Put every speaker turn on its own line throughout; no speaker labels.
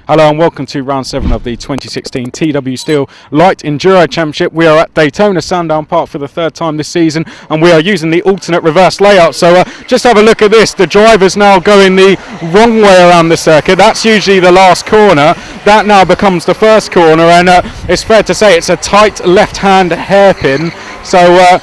Hello and welcome to round 7 of the 2016 TW Steel Light Enduro Championship. We are at Daytona Sandown Park for the third time this season and we are using the alternate reverse layout. So just have a look at this. The driver's now going the wrong way around the circuit. That's usually the last corner. That now becomes the first corner, and it's fair to say it's a tight left-hand hairpin. So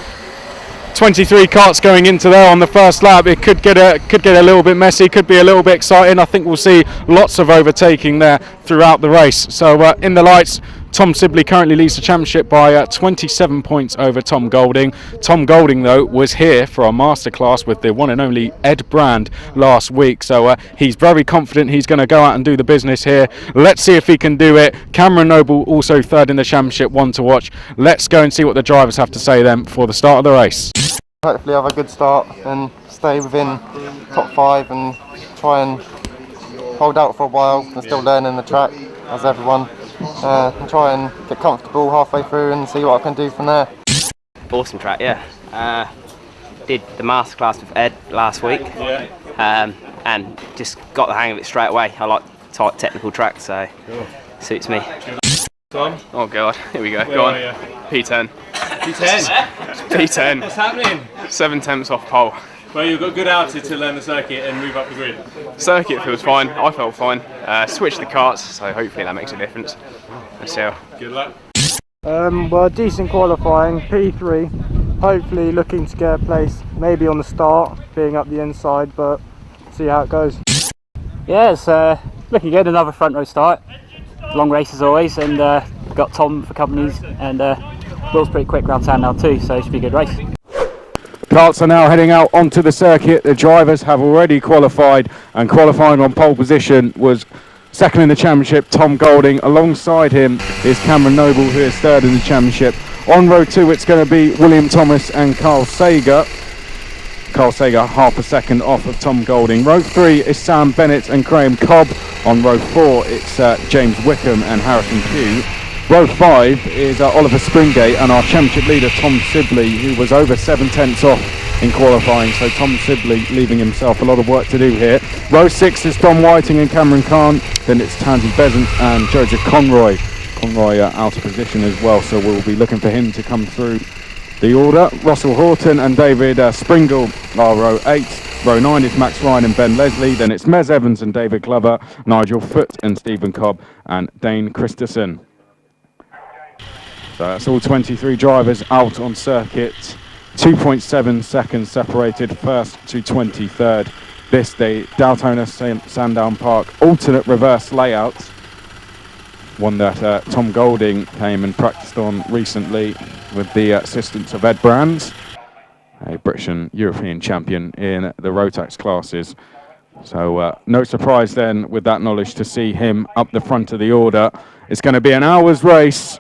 23 karts going into there on the first lap. It could get a little bit messy, could be a little bit exciting. I think we'll see lots of overtaking there throughout the race. So in the lights, Tom Sibley currently leads the championship by 27 points over Tom Golding. Tom Golding, though, was here for a masterclass with the one and only Ed Brand last week. So he's very confident he's going to go out and do the business here. Let's see if he can do it. Cameron Noble also third in the championship, one to watch. Let's go and see what the drivers have to say then before the start of the race.
Hopefully have a good start and stay within top 5 and try and hold out for a while. I'm still learning the track, as everyone, and try and get comfortable halfway through and see what I can do from there.
Awesome track, yeah. Did the masterclass with Ed last week, and just got the hang of it straight away. I like tight technical tracks, so suits me.
Tom?
Oh god, here we go. Go on. P10.
P10?
P10.
What's happening?
7/10 off pole.
Well, you've got good outed to learn the circuit and move up the grid.
Circuit feels fine. I felt fine. Switched the karts, so hopefully that makes a difference. Let's see how.
Good luck.
Well, decent qualifying, P3. Hopefully looking to get a place, maybe on the start, being up the inside, but see how it goes.
Yeah, it's looking good. Another front row start. Long race as always, and got Tom for companies, and Will's pretty quick round Sandown too, so it should be a good race.
Karts are now heading out onto the circuit. The drivers have already qualified, and qualifying on pole position was second in the championship, Tom Golding. Alongside him is Cameron Noble, who is third in the championship. On row 2 it's going to be William Thomas and Carl Sager. Carl Sager half a second off of Tom Golding. Row 3 is Sam Bennett and Graham Cobb. On row 4 it's James Wickham and Harrison Pugh. Row 5 is Oliver Springate and our championship leader Tom Sibley, who was over 7/10 off in qualifying, so Tom Sibley leaving himself a lot of work to do here. Row 6 is Don Whiting and Cameron Kahn, then it's Tansy Besant and Joseph Conroy. Conroy out of position as well, so we'll be looking for him to come through the order. Russell Horton and David Springle are row 8. Row 9 is Max Ryan and Ben Leslie, then it's Mez Evans and David Glover, Nigel Foote and Stephen Cobb and Dane Christensen. So that's all 23 drivers out on circuit. 2.7 seconds separated first to 23rd. This day, Daytona Sandown Park alternate reverse layout. One that Tom Golding came and practiced on recently with the assistance of Ed Brands, a British and European champion in the Rotax classes. So no surprise then with that knowledge to see him up the front of the order. It's going to be an hour's race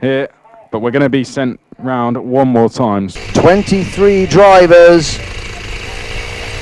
here, but we're going to be sent round one more time.
23 drivers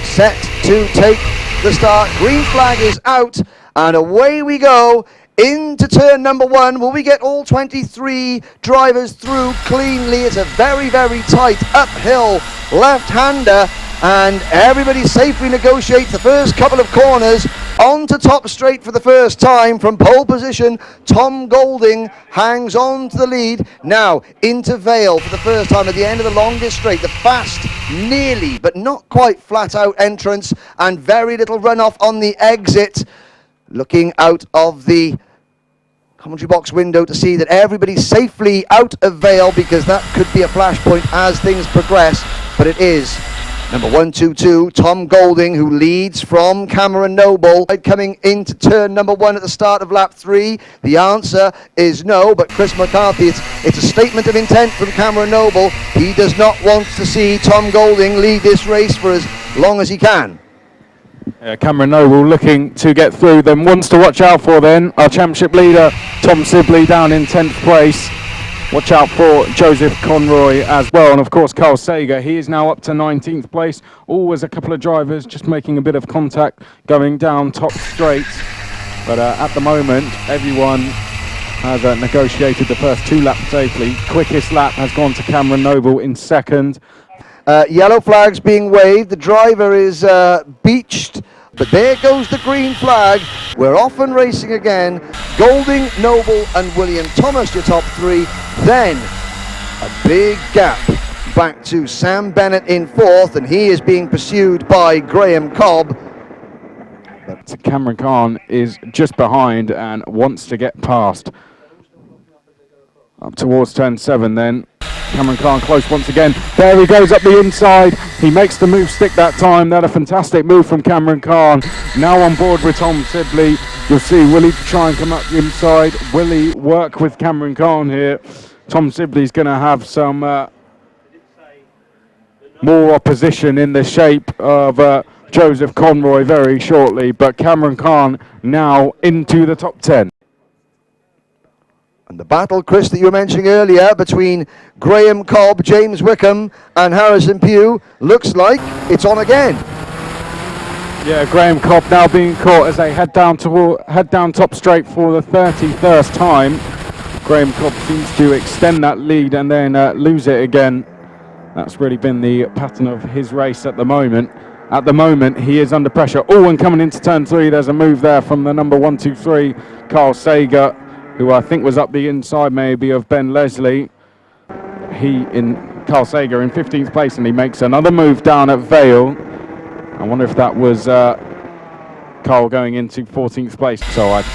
set to take the start. Green flag is out and away we go into turn number 1. Will we get all 23 drivers through cleanly? It's a very, very tight uphill left-hander, and everybody safely negotiates the first couple of corners onto top straight for the first time from pole position. Tom Golding hangs on to the lead. Now into Vale for the first time at the end of the longest straight. The fast, nearly but not quite flat out entrance, and very little runoff on the exit. Looking out of the commentary box window to see that everybody's safely out of Vale, because that could be a flashpoint as things progress, but it is number 122, Tom Golding, who leads from Cameron Noble. Coming into turn number 1 at the start of lap 3, the answer is no, but Chris McCarthy, it's a statement of intent from Cameron Noble. He does not want to see Tom Golding lead this race for as long as he can.
Cameron Noble looking to get through. Then ones to watch out for then, our championship leader Tom Sibley down in 10th place. Watch out for Joseph Conroy as well, and of course Carl Sager, he is now up to 19th place. Always a couple of drivers just making a bit of contact going down top straight, but at the moment everyone has negotiated the first 2 laps safely. Quickest lap has gone to Cameron Noble in second.
Yellow flags being waved. The driver is beached But there goes the green flag. We're off and racing again. Golding, Noble and William Thomas, your top three. Then a big gap back to Sam Bennett in fourth, and he is being pursued by Graham Cobb.
But Cameron Khan is just behind and wants to get past. Up towards turn 7 then. Cameron Khan close once again. There he goes up the inside. He makes the move stick that time. That a fantastic move from Cameron Khan. Now on board with Tom Sibley. You'll see Willie try and come up the inside. Willie work with Cameron Khan here. Tom Sibley's going to have some more opposition in the shape of Joseph Conroy very shortly. But Cameron Khan now into the top 10.
And the battle, Chris, that you were mentioning earlier between Graham Cobb, James Wickham and Harrison Pugh looks like it's on again.
Yeah, Graham Cobb now being caught as they head down top straight for the 31st time. Graham Cobb seems to extend that lead and then lose it again. That's really been the pattern of his race at the moment. At the moment, he is under pressure. Oh, and coming into turn 3, there's a move there from the number 123, Carl Sager, who I think was up the inside maybe of Ben Leslie. Carl Sager in 15th place, and he makes another move down at Vale. I wonder if that was Carl going into 14th place. So I'd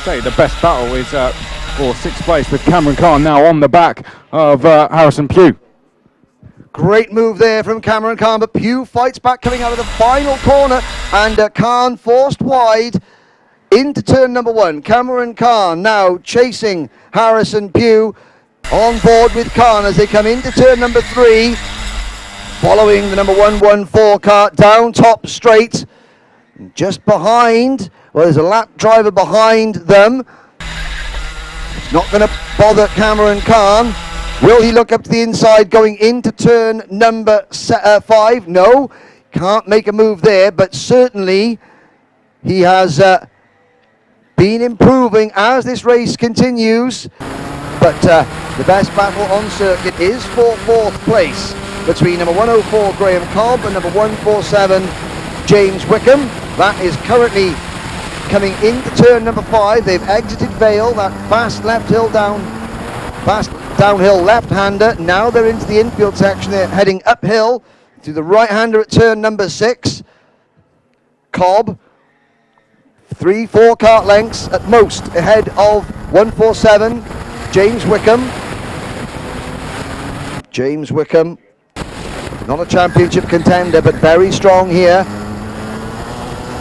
say the best battle is for 6th place with Cameron Khan now on the back of Harrison Pugh.
Great move there from Cameron Khan, but Pugh fights back coming out of the final corner, and Khan forced wide into turn number 1. Cameron Khan now chasing Harrison Pugh, on board with Khan as they come into turn number 3, following the number 114 car down top straight. Just behind, well, there's a lap driver behind them. It's not going to bother Cameron Khan. Will he look up to the inside going into turn number 5? No, can't make a move there, but certainly he has been improving as this race continues. But the best battle on circuit is for 4th place between number 104 Graham Cobb and number 147 James Wickham. That is currently coming into turn number 5. They've exited Vale, that fast downhill left-hander. Now they're into the infield section. They're heading uphill to the right-hander at turn number 6. Cobb 3-4 kart lengths at most ahead of 147 James Wickham. James Wickham, not a championship contender, but very strong here.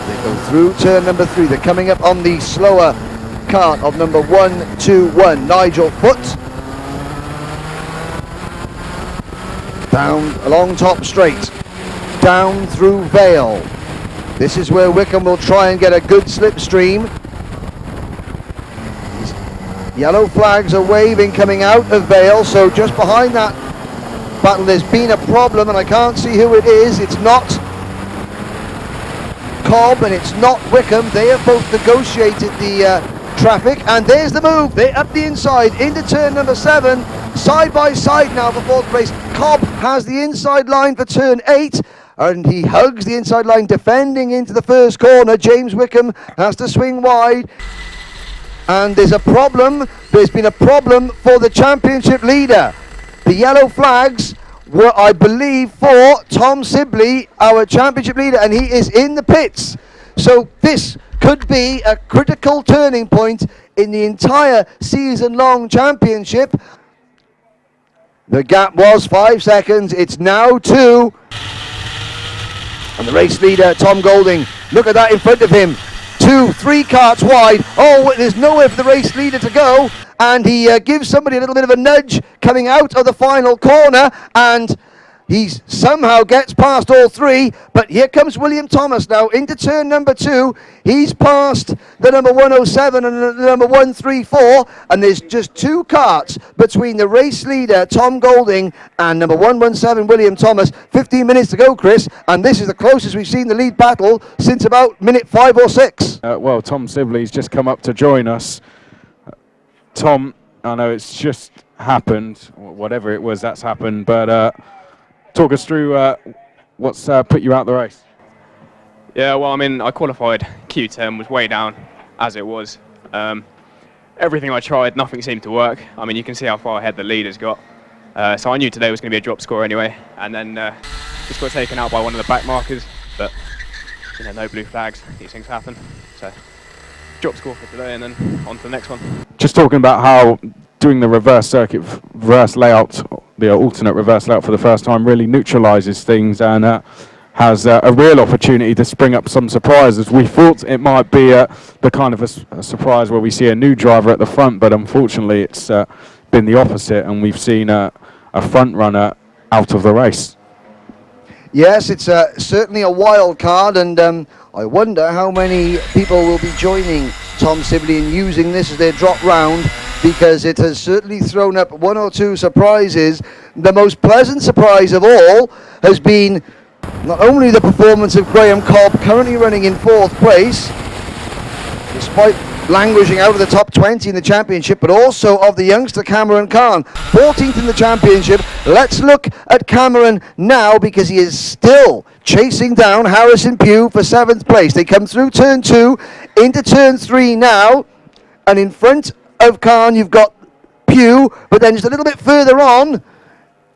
They go through turn number 3. They're coming up on the slower kart of number 121 Nigel Foote. Down along top straight, down through Vale. This is where Wickham will try and get a good slipstream. These yellow flags are waving coming out of Vale, so just behind that battle there's been a problem, and I can't see who it is. It's not Cobb and it's not Wickham. They have both negotiated the traffic, and there's the move. They're up the inside into turn number 7, side by side now for 4th place. Cobb has the inside line for turn 8, and he hugs the inside line defending into the first corner. James Wickham has to swing wide, and there's a problem. There's been a problem for the championship leader. The yellow flags were, I believe, for Tom Sibley, our championship leader, and he is in the pits. So this could be a critical turning point in the entire season-long championship. The gap was 5 seconds, it's now 2. And the race leader, Tom Golding, look at that in front of him. 2-3 karts wide. Oh, there's nowhere for the race leader to go. And he gives somebody a little bit of a nudge coming out of the final corner. And he somehow gets past all 3. But here comes William Thomas now into turn number 2. He's past the number 107 and the number 134. And there's just 2 karts between the race leader, Tom Golding, and number 117, William Thomas. 15 minutes to go, Chris. And this is the closest we've seen the lead battle since about minute 5 or 6.
Well, Tom Sibley's just come up to join us. Tom, I know it's just happened, whatever it was that's happened, but talk us through what's put you out the race.
Yeah, well, I mean, I qualified Q10, was way down as it was. Everything I tried, nothing seemed to work. I mean, you can see how far ahead the leaders got. So I knew today was going to be a drop score anyway, and then just got taken out by one of the back markers, but you know, no blue flags, these things happen. So drop score for today and then on to the next one.
Just talking about how doing the reverse circuit, reverse layout, the alternate reverse layout for the first time really neutralises things and has a real opportunity to spring up some surprises. We thought it might be the kind of a surprise where we see a new driver at the front, but unfortunately it's been the opposite, and we've seen a front runner out of the race.
Yes, it's certainly a wild card, and I wonder how many people will be joining Tom Sibley in using this as their drop round, because it has certainly thrown up one or two surprises. The most pleasant surprise of all has been not only the performance of Graham Cobb, currently running in 4th place, despite languishing out of the top 20 in the championship, but also of the youngster Cameron Khan, 14th in the championship. Let's look at Cameron now, because he is still chasing down Harrison Pugh for 7th place. They come through turn 2 into turn 3 now, and in front of Khan you've got Pugh, but then just a little bit further on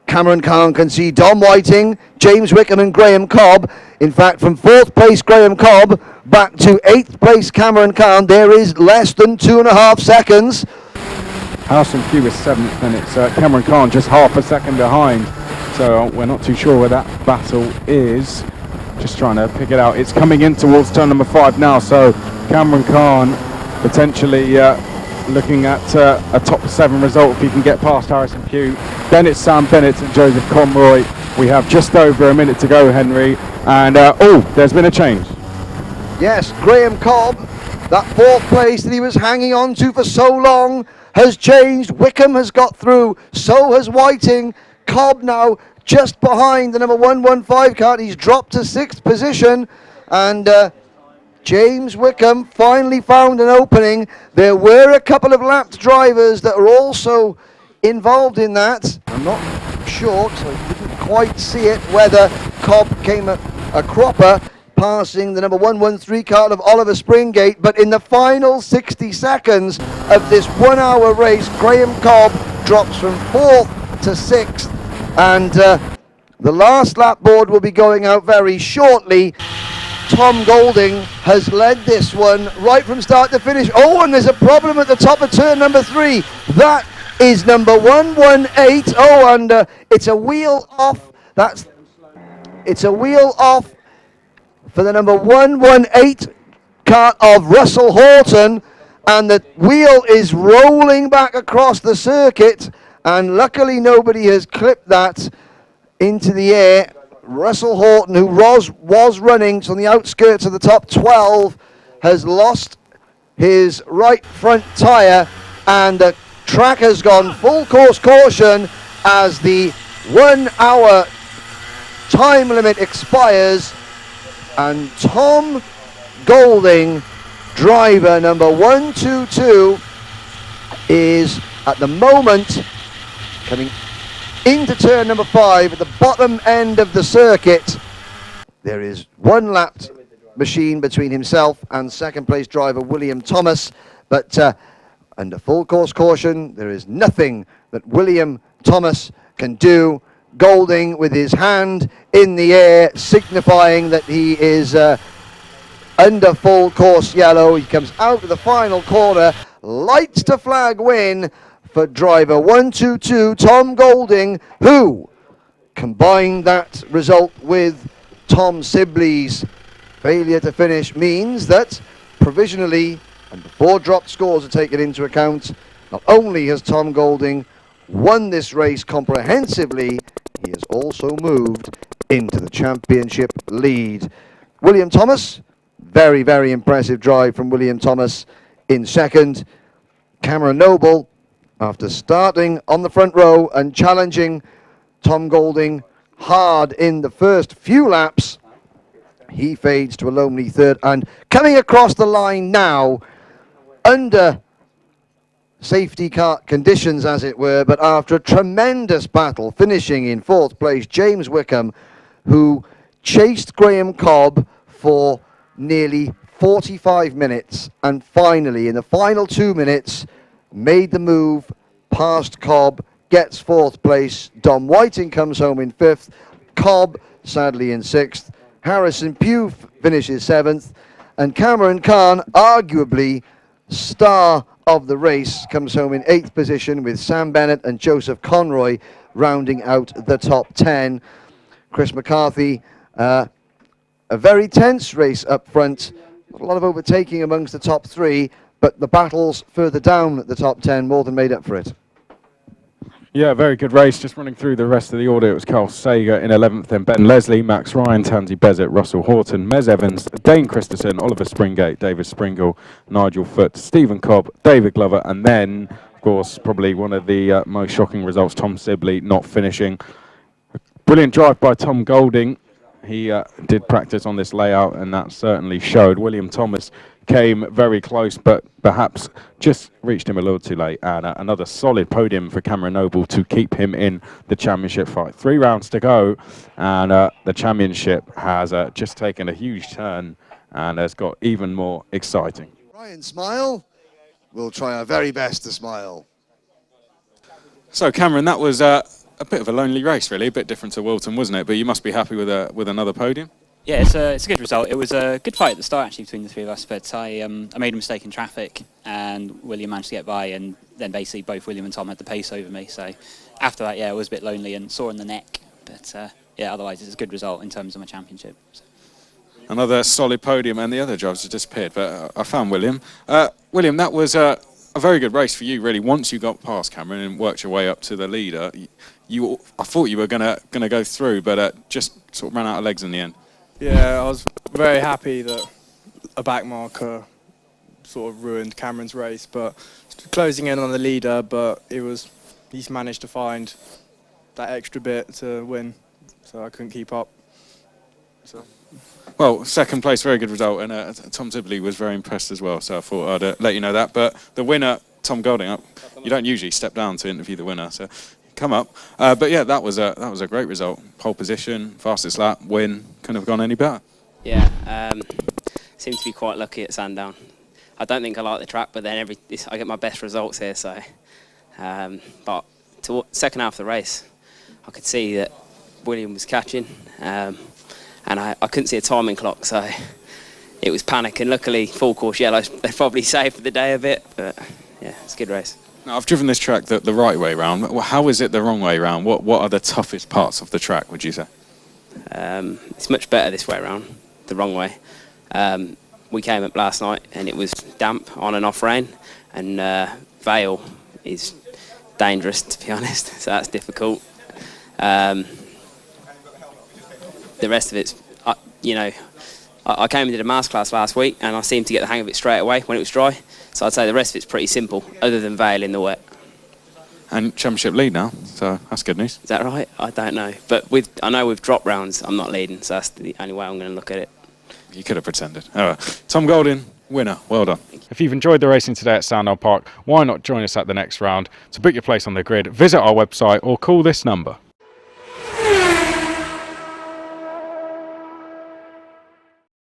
Cameron Khan can see Dom Whiting, James Wickham and Graham Cobb. In fact, from 4th place Graham Cobb back to 8th place Cameron Khan, there is less than 2.5 seconds.
Harrison Pugh is 7th, and it's Cameron Khan just half a second behind. So we're not too sure where that battle is. Just trying to pick it out. It's coming in towards turn number 5 now, so Cameron Khan potentially looking at a top 7 result if he can get past Harrison Pugh. Then it's Sam Bennett and Joseph Conroy. We have just over a minute to go, Henry, and there's been a change.
Yes, Graham Cobb, that 4th place that he was hanging on to for so long, has changed. Wickham has got through, so has Whiting. Cobb now just behind the number 115 card. He's dropped to 6th position, and James Wickham finally found an opening. There were a couple of lapped drivers that are also involved in that. I'm not sure, so I didn't quite see it, whether Cobb came a cropper passing the number 113 card of Oliver Springate, but in the final 60 seconds of this 1 hour race, Graham Cobb drops from 4th to 6th, and the last lap board will be going out very shortly. Tom Golding has led this one right from start to finish. Oh, and there's a problem at the top of turn number 3. That is number 118. Oh, and it's a wheel off. It's a wheel off for the number 118 car of Russell Horton, and the wheel is rolling back across the circuit, and luckily nobody has clipped that into the air. Russell Horton, who was running on the outskirts of the top 12, has lost his right front tyre, and the track has gone full course caution as the 1 hour time limit expires, and Tom Golding, driver number 122, is at the moment coming into turn number 5 at the bottom end of the circuit. There is one lapped machine between himself and second place driver William Thomas, but under full course caution there is nothing that William Thomas can do. Golding with his hand in the air signifying that he is under full course yellow. He comes out of the final corner, lights to flag win for driver 122 Tom Golding, who combined that result with Tom Sibley's failure to finish means that provisionally, and before dropped scores are taken into account, not only has Tom Golding won this race comprehensively, he has also moved into the championship lead. William Thomas, very, very impressive drive from William Thomas in second. Cameron Noble, after starting on the front row and challenging Tom Golding hard in the first few laps, he fades to a lonely third, and coming across the line now under safety car conditions, as it were, but after a tremendous battle, finishing in 4th place, James Wickham, who chased Graham Cobb for nearly 45 minutes, and finally, in the final 2 minutes, made the move past Cobb, gets 4th place. Dom Whiting comes home in 5th. Cobb, sadly, in 6th. Harrison Pugh finishes 7th. And Cameron Khan, arguably star of the race, comes home in 8th position, with Sam Bennett and Joseph Conroy rounding out the top 10. Chris McCarthy, a very tense race up front. A lot of overtaking amongst the top 3, but the battles further down the top 10 more than made up for it.
Yeah, very good race. Just running through the rest of the order, it was Carl Sager in 11th, then Ben Leslie, Max Ryan, Tansy Bezzett, Russell Horton, Mez Evans, Dane Christensen, Oliver Springate, David Springle, Nigel Foote, Stephen Cobb, David Glover, and then, of course, probably one of the most shocking results, Tom Sibley not finishing. Brilliant drive by Tom Golding. He did practice on this layout, and that certainly showed. William Thomas came very close, but perhaps just reached him a little too late. And another solid podium for Cameron Noble to keep him in the championship fight. 3 rounds to go, and the championship has just taken a huge turn and has got even more exciting.
Try and smile. We'll try our very best to smile.
So, Cameron, that was a bit of a lonely race, really, a bit different to Wilton, wasn't it? But you must be happy with another podium.
Yeah, it's a good result. It was a good fight at the start, actually, between the 3 of us, but I made a mistake in traffic, and William managed to get by, and then basically both William and Tom had the pace over me. So after that, yeah, it was a bit lonely and sore in the neck, but yeah, otherwise it's a good result in terms of my championship. So.
Another solid podium, and the other drivers have disappeared, but I found William. William, that was a very good race for you, really. Once you got past Cameron and worked your way up to the leader, I thought you were gonna go through, but just sort of ran out of legs in the end.
Yeah, I was very happy that a back marker sort of ruined Cameron's race, but closing in on the leader, but he's managed to find that extra bit to win, so I couldn't keep up. So.
Well, 2nd place, very good result, and Tom Sibley was very impressed as well, so I thought I'd let you know that. But the winner, Tom Golding, you don't usually step down to interview the winner, so come up. But yeah, that was a great result. Pole position, fastest lap, win, couldn't have gone any better.
Yeah, seemed to be quite lucky at Sandown. I don't think I like the track, but then I get my best results here, so. But second half of the race, I could see that William was catching. And I couldn't see a timing clock, so it was panic. And luckily, full course yellows, they probably saved the day a bit, but yeah, it's a good race.
Now, I've driven this track the right way round. How is it the wrong way round? What are the toughest parts of the track, would you say?
It's much better this way round, the wrong way. We came up last night and it was damp, on and off rain, and Vale is dangerous, to be honest, so that's difficult. The rest of it's, I came into the master class last week and I seemed to get the hang of it straight away when it was dry. So I'd say the rest of it's pretty simple, other than Vale in the wet.
And championship lead now, so that's good news.
Is that right? I don't know. But I know with drop rounds, I'm not leading, so that's the only way I'm going to look at it.
You could have pretended. All right. Tom Golding, winner. Well done. If you've enjoyed the racing today at Sandown Park, why not join us at the next round? To book your place on the grid, visit our website or call this number.